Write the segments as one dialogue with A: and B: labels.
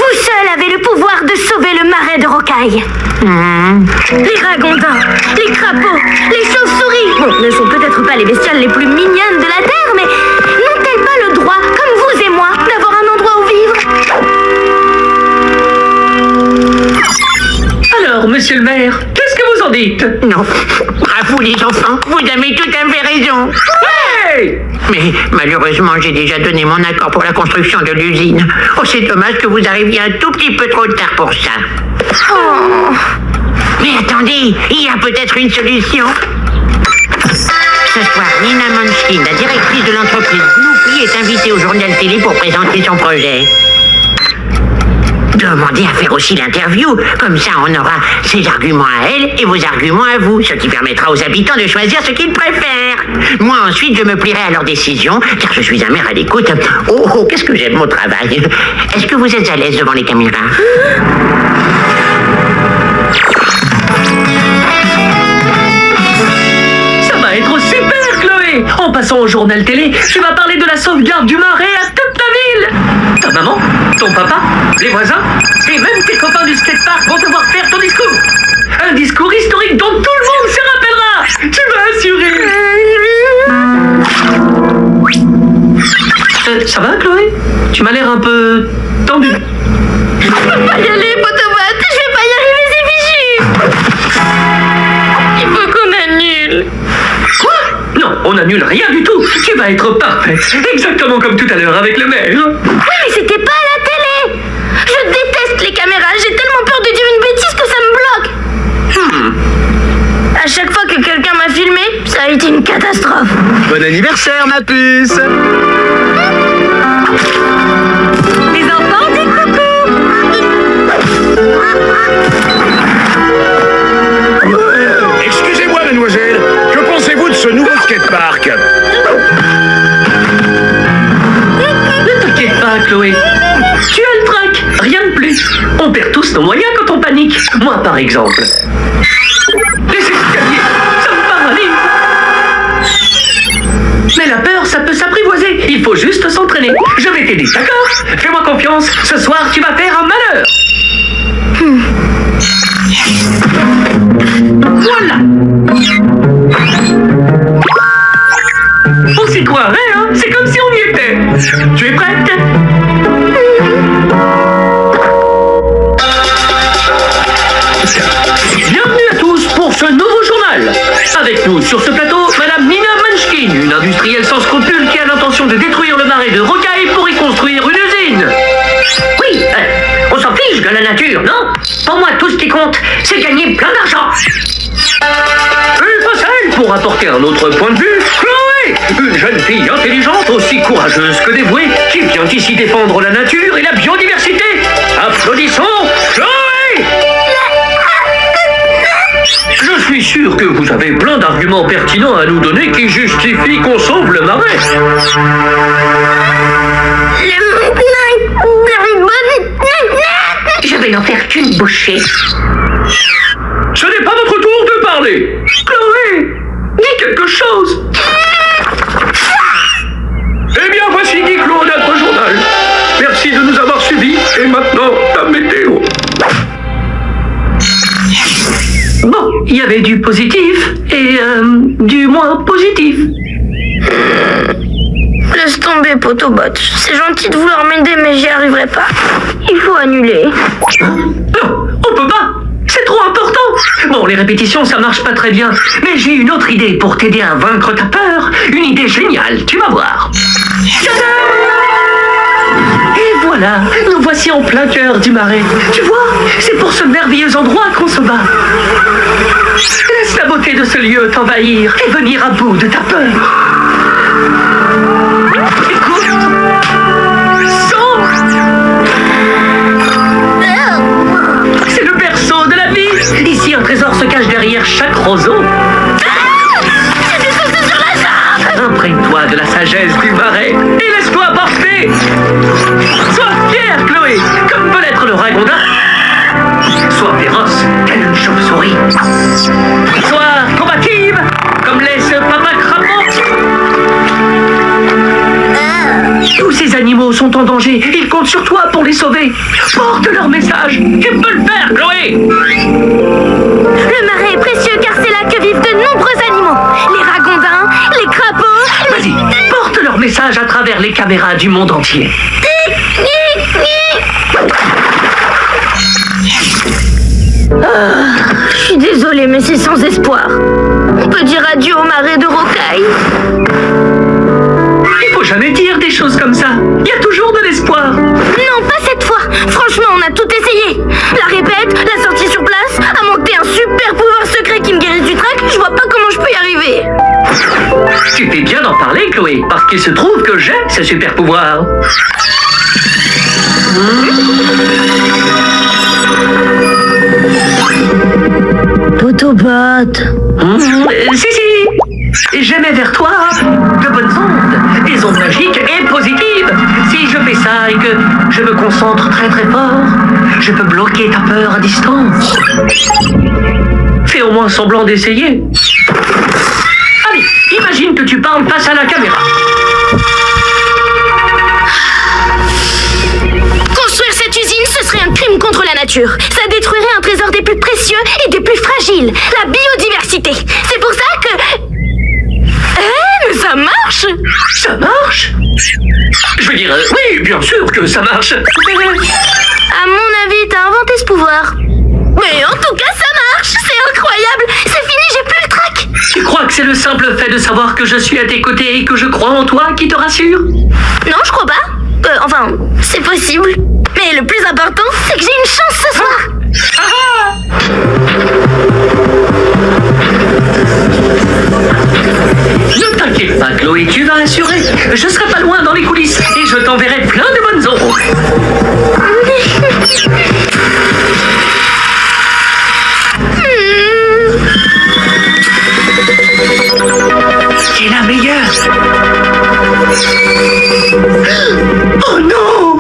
A: Vous seul avez le pouvoir de sauver le marais de rocaille. Les ragondins, les crapauds, les chauves-souris, bon, ne sont peut-être pas les bestioles les plus mignonnes de la Terre, mais n'ont-elles pas le droit, comme vous et moi, d'avoir un endroit où vivre?
B: Alors, monsieur le maire, qu'est-ce que vous en dites?
C: Non. À vous les enfants, vous avez tout à fait raison.
B: Hey!
C: Mais malheureusement, j'ai déjà donné mon accord pour la construction de l'usine. Oh, c'est dommage que vous arriviez un tout petit peu trop tard pour ça.
A: Oh.
C: Mais attendez, il y a peut-être une solution. Ce soir, Nina Munchkin, la directrice de l'entreprise Gloopy, est invitée au journal télé pour présenter son projet. Demandez à faire aussi l'interview, comme ça on aura ses arguments à elle et vos arguments à vous, ce qui permettra aux habitants de choisir ce qu'ils préfèrent. Moi ensuite je me plierai à leurs décisions, car je suis un maire à l'écoute. Oh, qu'est-ce que j'aime mon travail. Est-ce que vous êtes à l'aise devant les caméras?
B: Ça va être super, Chloé! En passant au journal télé, tu vas parler de la sauvegarde du marais à toute la ville! Ta maman, ton papa, les voisins, et même tes copains du skatepark vont te voir faire ton discours! Un discours historique dont tout le monde se rappellera! Tu vas assurer! Ça va, Chloé? Tu m'as l'air un peu tendu.
A: Je peux pas y aller, Potobot, je vais pas y arriver, c'est fichu. Il faut qu'on annule.
B: Quoi? Non, on n'annule rien du tout. Tu vas être parfaite. Exactement comme tout à l'heure avec le maire.
A: Oui, mais c'était pas à la télé. Je déteste les caméras, j'ai tellement peur de dire une bêtise que ça me bloque. À chaque fois que quelqu'un m'a filmé, ça a été une catastrophe.
D: Bon anniversaire, ma puce!
A: Les enfants, des coucou.
D: Excusez-moi, mademoiselle, que pensez-vous de ce nouveau skatepark?
B: Ne t'inquiète pas, Chloé. Tu as le trac, rien de plus. On perd tous nos moyens quand on panique. Moi, par exemple. Les escaliers, ça me paralyse. Mais la peur, ça peut s'apprivoiser. Il faut juste s'entraîner. Je vais t'aider, d'accord? Fais-moi confiance. Ce soir, tu vas faire un malheur. Voilà. On s'y croirait, hein? C'est comme si on y était. Tu es prête? Bienvenue à tous pour ce nouveau journal. Avec nous sur ce plateau, Madame Nina Munchkin, une industrielle sans scrupules qui a l'intention de détruire le marais de rocaille pour y construire une usine. Oui, on s'en fiche de la nature, non? Pour moi, tout ce qui compte, c'est gagner plein d'argent. Et face à elle, pour apporter un autre point de vue, Chloé, une jeune fille intelligente, aussi courageuse que dévouée, qui vient ici défendre la nature et la biodiversité. Applaudissons Chloé! Je suis sûr que vous avez plein d'arguments pertinents à nous donner qui justifient qu'on sauve le marais. Je vais n'en faire qu'une bouchée. Ce n'est pas votre tour de parler. Chloé, dis quelque chose. Eh bien, voici Guy Claude, notre journal. Merci de nous avoir suivis. Et maintenant, la météo. Bon, il y avait du positif et du moins positif.
A: Laisse tomber, Potobot. C'est gentil de vouloir m'aider, mais j'y arriverai pas. Il faut annuler.
B: Non, on peut pas. C'est trop important. Bon, les répétitions, ça marche pas très bien. Mais j'ai une autre idée pour t'aider à vaincre ta peur. Une idée géniale, tu vas voir. Et voilà, nous voici en plein cœur du marais. Tu vois, c'est pour ce merveilleux endroit qu'on se bat. Laisse la beauté de ce lieu t'envahir et venir à bout de ta peur. Écoute. Sens. C'est le berceau de la vie. Ici, un trésor se cache derrière chaque roseau.
A: J'ai des saucés sur la jambe.
B: Imprègne-toi de la sagesse du marais et laisse-toi porter. Sois fière, Chloé, comme peut l'être le ragondin. Sois féroce, telle une chauve-souris. Sois combative, comme l'est ce papa crapaud. Tous ces animaux sont en danger. Ils comptent sur toi pour les sauver. Porte leur message. Tu peux le faire, Chloé.
A: Le marais est précieux car c'est là que vivent de nombreux animaux. Les ragondins, les crapauds...
B: Vas-y, porte leur message à travers les caméras du monde entier.
A: Je suis désolée, mais c'est sans espoir. On peut dire adieu au marais de rocaille.
B: Il faut jamais dire des choses comme ça. Il y a toujours de l'espoir.
A: Non, pas cette fois. Franchement, on a tout essayé. La répète, la sortie sur place, à monter un super pouvoir secret qui me guérisse du trac, je vois pas comment je peux y arriver.
B: Tu fais bien d'en parler, Chloé, parce qu'il se trouve que j'ai ce super pouvoir.
A: Autobot.
B: Si. J'émets vers toi de bonnes ondes, des ondes magiques et positives. Si je fais ça et que je me concentre très très fort, je peux bloquer ta peur à distance. Fais au moins semblant d'essayer. Allez, imagine que tu parles face à la caméra.
A: Construire cette usine, ce serait un crime contre la nature. Ça détruirait un trésor des plus précieux et des plus fragiles, la biodiversité. C'est pour ça que... mais ça marche!
B: Ça marche? Je veux dire, oui, bien sûr que ça marche.
A: À mon avis, t'as inventé ce pouvoir. Mais en tout cas, ça marche! C'est incroyable! C'est fini, j'ai plus le trac!
B: Tu crois que c'est le simple fait de savoir que je suis à tes côtés et que je crois en toi qui te rassure?
A: Non, je crois pas. Enfin, c'est possible. Mais le plus important, c'est que j'ai une chance ce soir!
B: Ne t'inquiète pas, Chloé, tu vas assurer. Je serai pas loin dans les coulisses et je t'enverrai plein de bonnes ondes. T'es la meilleure. Oh non!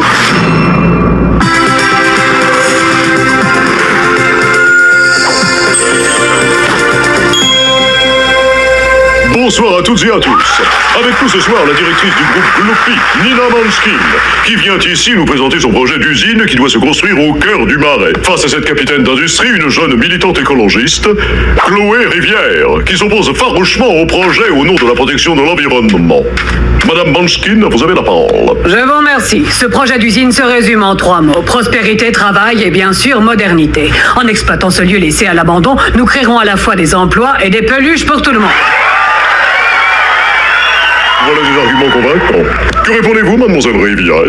E: Bonsoir à toutes et à tous. Avec nous ce soir, la directrice du groupe Gloopy, Nina Manskin, qui vient ici nous présenter son projet d'usine qui doit se construire au cœur du marais. Face à cette capitaine d'industrie, une jeune militante écologiste, Chloé Rivière, qui s'oppose farouchement au projet au nom de la protection de l'environnement. Madame Manskin, vous avez la parole.
F: Je vous remercie. Ce projet d'usine se résume en 3 mots. Prospérité, travail et bien sûr modernité. En exploitant ce lieu laissé à l'abandon, nous créerons à la fois des emplois et des peluches pour tout le monde.
E: Voilà des arguments convaincants. Que répondez-vous, mademoiselle Rivière?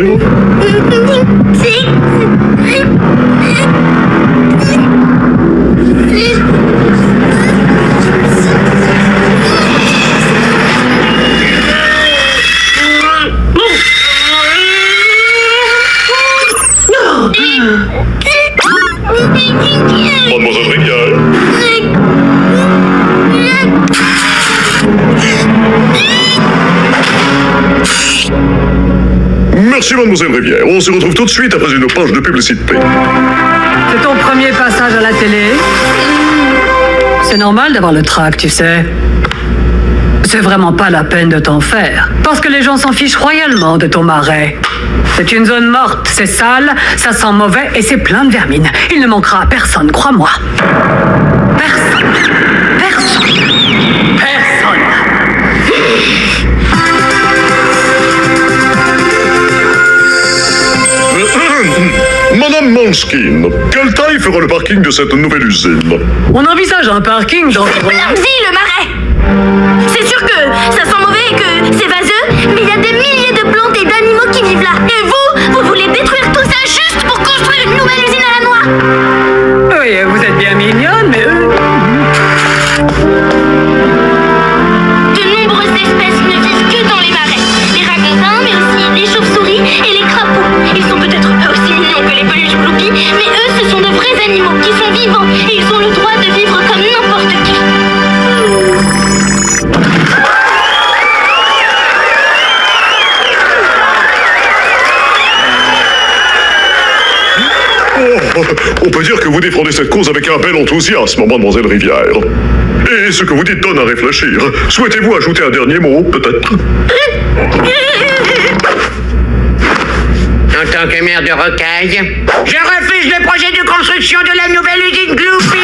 E: Mademoiselle Rivière? Merci, mademoiselle Rivière. On se retrouve tout de suite après une page de publicité.
F: C'est ton premier passage à la télé? C'est normal d'avoir le trac, tu sais. C'est vraiment pas la peine de t'en faire. Parce que les gens s'en fichent royalement de ton marais. C'est une zone morte, c'est sale, ça sent mauvais et c'est plein de vermine. Il ne manquera à personne, crois-moi. Personne. Personne. Personne.
E: Madame Manskin, quelle taille fera le parking de cette nouvelle usine?
F: On envisage un parking dans...
A: Lundi, le marais! C'est sûr que ça sent mauvais et que c'est vaseux, mais il y a des milliers de plantes et d'animaux qui vivent là. Et vous voulez détruire tout ça juste pour construire une nouvelle usine à la noix?
F: Oui, vous êtes bien mignonne, mais...
A: De nombreuses espèces ne vivent que dans les marais. Les ragondins, mais aussi les chauves-souris et les crapauds. Ils sont peut-être pas aussi mignons que les peluches Gloopy, mais eux, ce sont de vrais animaux qui sont vivants et ils ont le droit de vivre comme n'importe qui.
E: On peut dire que vous défendez cette cause avec un bel enthousiasme, mademoiselle Rivière. Et ce que vous dites donne à réfléchir. Souhaitez-vous ajouter un dernier mot, peut-être?
C: En tant que maire de Rocaille, je refuse le projet de construction de la nouvelle usine Gloopy.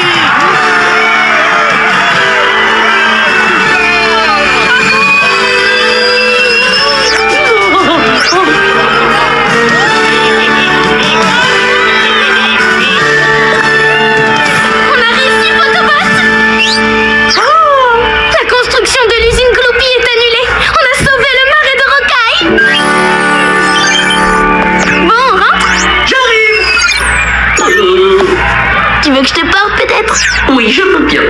A: On a réussi, Photobot! Oh! La construction de l'usine Gloopy est annulée! On a sauvé le marais de Rocaille! Bon, on rentre?
B: J'arrive.
A: Tu veux que je te porte, peut-être?
B: Oui, je veux bien.